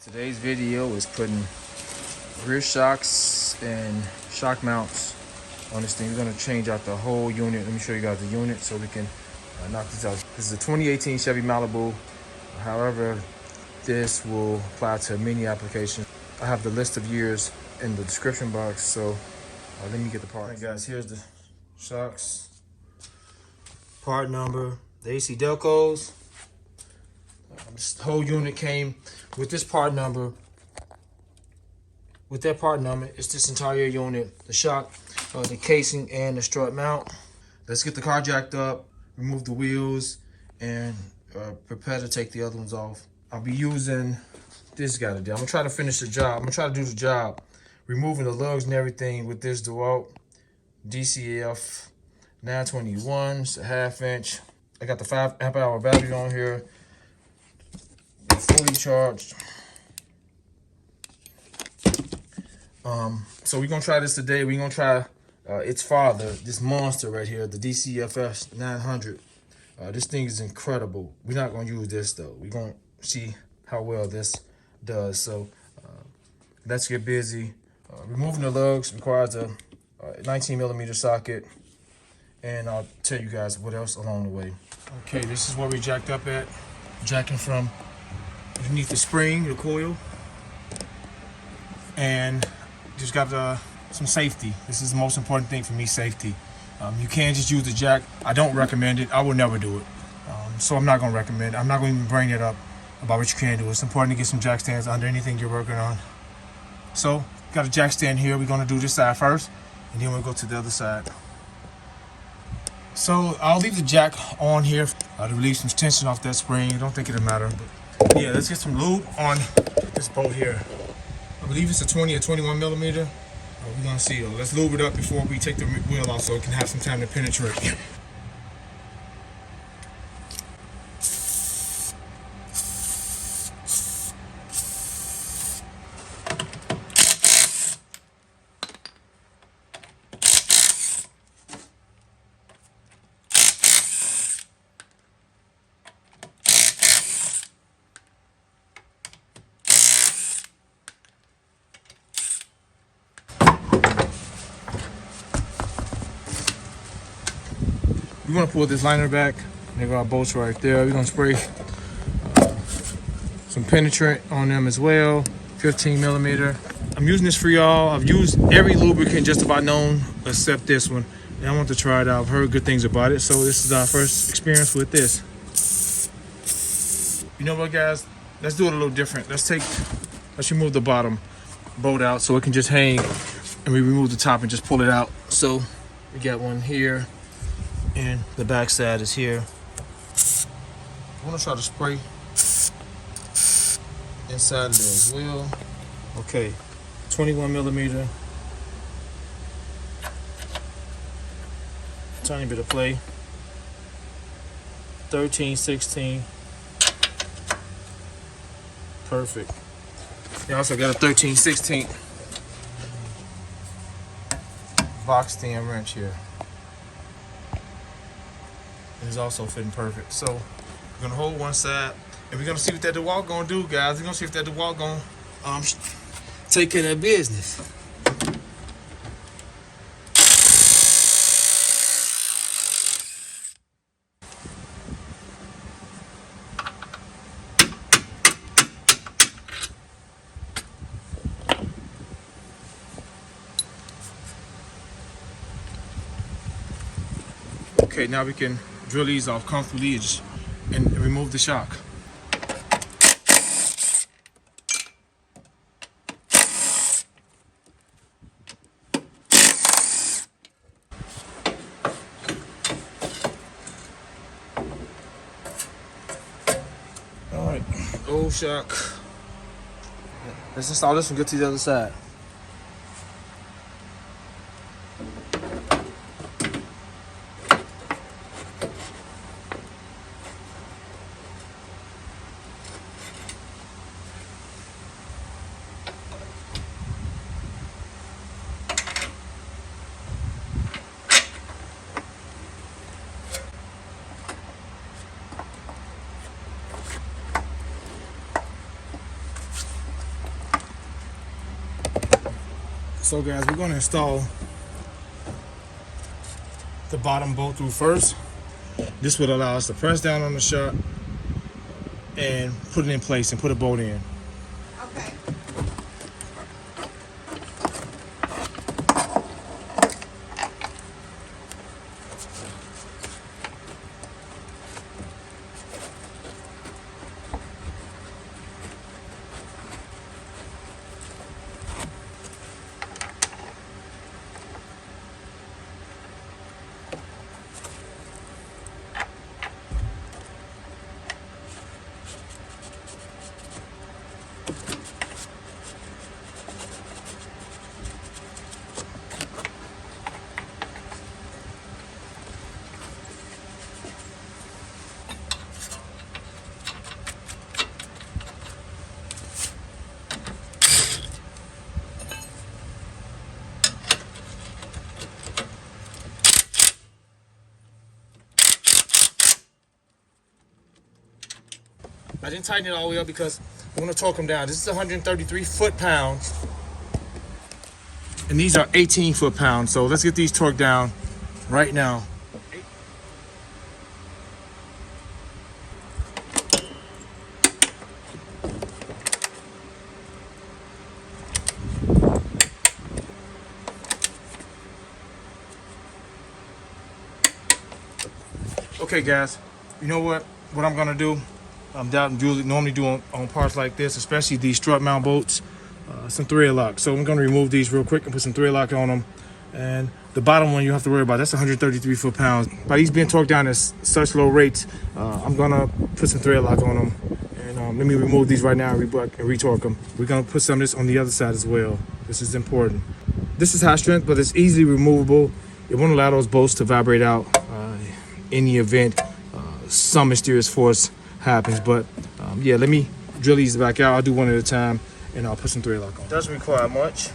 Today's video is putting rear shocks and shock mounts on this thing. We're going to change out the whole unit. Let me show you guys the unit so we can knock this out. This is a 2018 Chevy Malibu. However, this will apply to many applications. I have the list of years in the description box, so let me get the part. All right, guys, here's the shocks, part number, the AC Delcos. This whole unit came with this part number. With that part number, it's this entire unit, the shock, the casing, and the strut mount. Let's get the car jacked up, remove the wheels, and prepare to take the other ones off. I'll be using this guy today. I'm gonna try to finish the job. I'm gonna try to do the job, removing the lugs and everything with this DeWalt DCF 921. It's a 1/2 inch. I got the 5 amp hour battery on here, fully charged. So we're gonna try this today. We're gonna try its father, this monster right here, the DCFS 900. This thing is incredible. We're not gonna use this though. We're gonna see how well this does. So let's get busy. Removing the lugs requires a 19mm socket, and I'll tell you guys what else along the way. Okay, this is where we jacked up at. Jacking from underneath the spring, the coil, and just got some safety. This is the most important thing for me, safety. You can't just use the jack. I don't recommend it. I will never do it. So I'm not gonna recommend it. I'm not gonna even bring it up about what you can do. It's important to get some jack stands under anything you're working on. So got a jack stand here. We're gonna do this side first, and then we'll go to the other side. So I'll leave the jack on here to relieve some tension off that spring. I don't think it'll matter, but yeah, let's get some lube on this bolt here. I believe it's a 20 or 21mm. We're gonna see though. Let's lube it up before we take the wheel off so it can have some time to penetrate. We're gonna pull this liner back. There go our bolts right there. We're gonna spray some penetrant on them as well, 15mm. I'm using this for y'all. I've used every lubricant just about known except this one, and I want to try it out. I've heard good things about it, so this is our first experience with this. You know what, guys? Let's do it a little different. Let's remove the bottom bolt out so it can just hang, and we remove the top and just pull it out. So we got one here, and the back side is here. I'm gonna try to spray inside of there as well. Okay, 21mm. Tiny bit of play. 13/16. Perfect. You also got a 13/16 box stand wrench here. Is also fitting perfect. So we're gonna hold one side, and we're gonna see what that DeWalt gonna do, guys. We're gonna see if that DeWalt gonna take care of that business. Okay, now we can drill these off comfortably and remove the shock. All right, old shock. Let's install this and get to the other side. So guys, we're gonna install the bottom bolt through first. This would allow us to press down on the shock and put it in place and put a bolt in. Okay. I didn't tighten it all the way up because I want to torque them down. This is 133 foot-pounds, and these are 18 foot-pounds. So let's get these torqued down right now. Okay, guys, you know what I'm gonna do? I'm normally do on parts like this, especially these strut mount bolts, some thread lock. So I'm gonna remove these real quick and put some thread lock on them. And the bottom one you have to worry about, that's 133 foot-pounds. By these being torqued down at such low rates, I'm gonna put some thread lock on them. And let me remove these right now and retorque them. We're gonna put some of this on the other side as well. This is important. This is high strength, but it's easily removable. It won't allow those bolts to vibrate out in the event some mysterious force happens. But yeah, let me drill these back out. I'll do one at a time and I'll put some thread lock on. It doesn't require much.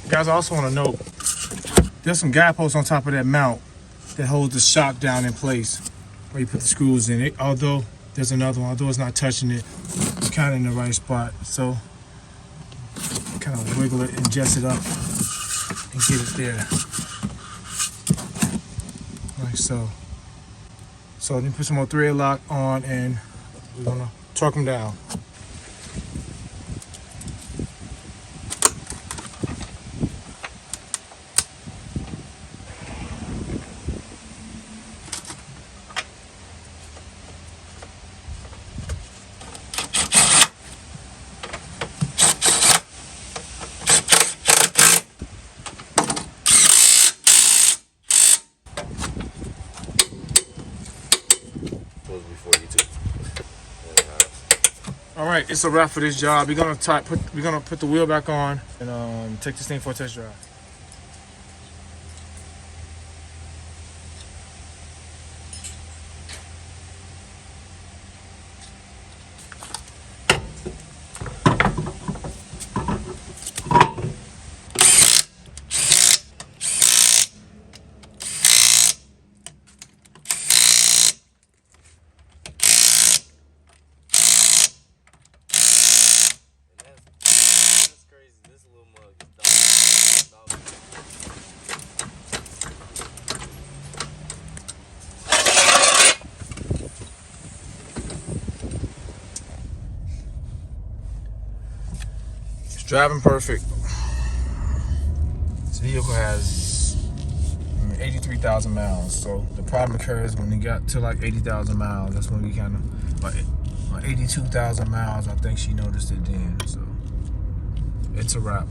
Guys, I also want to note, there's some guide posts on top of that mount that holds the shock down in place where you put the screws in it. Although there's another one, although it's not touching it, it's kind of in the right spot. So kind of wiggle it and adjust it up and get it there. Like so. So let me put some more thread lock on and we're gonna torque them down. 42. All right, it's a wrap for this job. We're gonna put the wheel back on and take this thing for a test drive. Driving perfect. This vehicle has 83,000 miles. So the problem occurs when it got to like 80,000 miles. That's when we kind of, like 82,000 miles, I think she noticed it then. So it's a wrap.